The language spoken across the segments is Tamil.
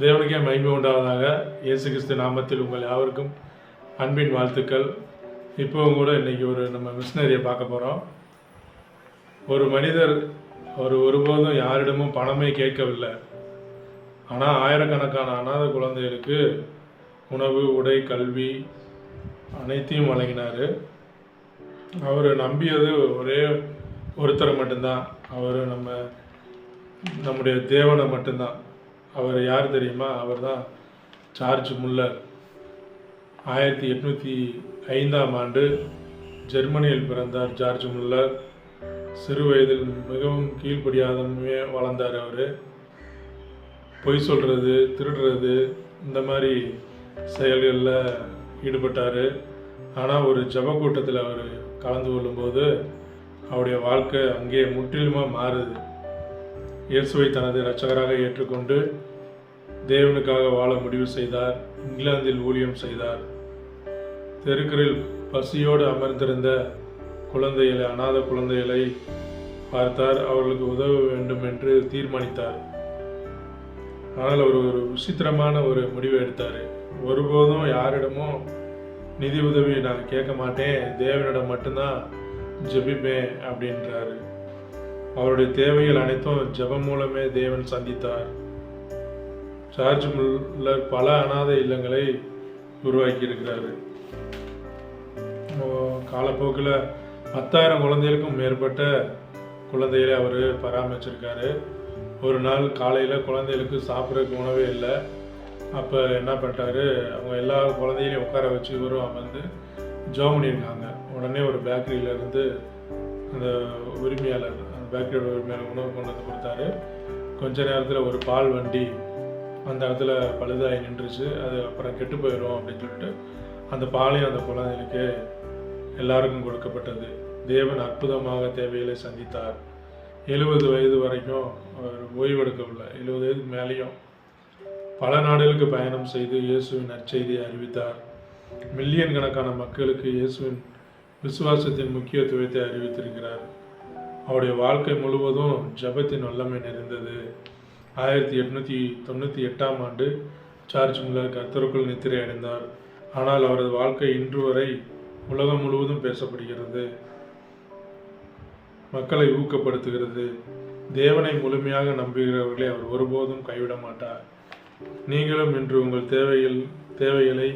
தேவனுக்கே மகிமை உண்டாவதாக. இயேசு கிறிஸ்து நாமத்தில் உங்கள் யாவருக்கும் அன்பின் வாழ்த்துக்கள். இப்போவும் கூட இன்றைக்கி நம்ம மிஷினரியை பார்க்க போகிறோம். ஒரு மனிதர் ஒருபோதும் யாரிடமும் பணமே கேட்கவில்லை. ஆனால் ஆயிரக்கணக்கான அநாத குழந்தைகளுக்கு உணவு, உடை, கல்வி அனைத்தையும் வழங்கினார். அவர் நம்பியது ஒரே ஒருத்தரை மட்டும்தான். அவர் நம்முடைய தேவனை மட்டும்தான். அவர் யார் தெரியுமா? அவர் தான் ஜார்ஜ் முல்லர். 1805 ஜெர்மனியில் பிறந்தார் ஜார்ஜ் முல்லர். சிறு வயதில் மிகவும் கீழ்ப்படியாதமே வளர்ந்தார். அவர் பொய் சொல்கிறது, திருடுறது, இந்த மாதிரி செயல்களில் ஈடுபட்டார். ஆனால் ஒரு ஜப கூட்டத்தில் அவர் கலந்து கொள்ளும்போது அவருடைய வாழ்க்கை அங்கே முற்றிலுமாக மாறுது. இயேசுவை தனது இரட்சகராக ஏற்றுக்கொண்டு தேவனுக்காக வாழ முடிவு செய்தார். இங்கிலாந்தில் ஊழியம் செய்தார். தெருக்களில் பசியோடு அமர்ந்திருந்த குழந்தைகளை, அநாத குழந்தைகளை பார்த்தார். அவர்களுக்கு உதவ வேண்டும் என்று தீர்மானித்தார். ஆனால் அவர் ஒரு விசித்திரமான ஒரு முடிவை எடுத்தார். ஒருபோதும் யாரிடமும் நிதி உதவி நான் கேட்க மாட்டேன், தேவனிடம் மட்டும்தான் ஜெபிப்பேன் அப்படின்றாரு. அவருடைய தேவைகள் அனைத்தும் ஜெபம் மூலமே தேவன் சந்தித்தார். ஜார்ஜ் முல்லர் பல அநாத இல்லங்களை உருவாக்கி இருக்கிறாரு. காலப்போக்கில் 10,000 குழந்தைகளுக்கும் மேற்பட்ட குழந்தைகளை அவர் பராமரிச்சிருக்காரு. ஒரு நாள் காலையில் குழந்தைகளுக்கு சாப்பிட்றதுக்கு உணவே இல்லை. அப்போ என்ன பண்ணிட்டாரு, அவங்க எல்லா குழந்தைகளையும் உட்கார வச்சு இவரும் அமர்ந்து ஜெபம் பண்ணியிருக்காங்க. உடனே ஒரு பேக்கரியிலேருந்து அந்த உரிமையாளர், அந்த பேக்கரியோட உரிமையாளர் உணவு கொண்டு வந்து கொடுத்தாரு. கொஞ்ச நேரத்தில் ஒரு பால் வண்டி அந்த இடத்துல பழுதாகி நின்றுச்சு. அது அப்புறம் கெட்டு போயிடும் அப்படின்னு சொல்லிட்டு அந்த பாலையும் அந்த குழந்தைகளுக்கு எல்லாருக்கும் கொடுக்கப்பட்டது. தேவன் அற்புதமாக தேவைகளை சந்தித்தார். 70 வயது வரைக்கும் அவர் ஓய்வெடுக்கவில்லை. 70 வயதுக்கு மேலேயும் பல நாடுகளுக்கு பயணம் செய்து இயேசுவின் நற்செய்தியை அறிவித்தார். மில்லியன் கணக்கான மக்களுக்கு இயேசுவின் விசுவாசத்தின் முக்கியத்துவத்தை அறிவித்திருக்கிறார். அவருடைய வாழ்க்கை முழுவதும் ஜெபத்தின் வல்லமை நிறைந்தது. 1898 ஜார்ஜ் முல்லர் கர்த்தருக்குள் நித்திரை அடைந்தார். ஆனால் அவரது வாழ்க்கை இன்று வரை உலகம் முழுவதும் பேசப்படுகிறது, மக்களை ஊக்கப்படுத்துகிறது. தேவனை முழுமையாக நம்புகிறவர்களை அவர் ஒருபோதும் கைவிட மாட்டார். நீங்களும் இன்று உங்கள் தேவைகளை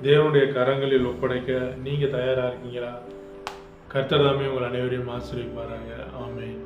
தேவனுடைய கரங்களில் ஒப்படைக்க நீங்கள் தயாராக இருக்கீங்களா? கர்த்தர் தாமே உங்கள் அனைவரையும் ஆசீர்வதிப்பாராக. ஆமென்.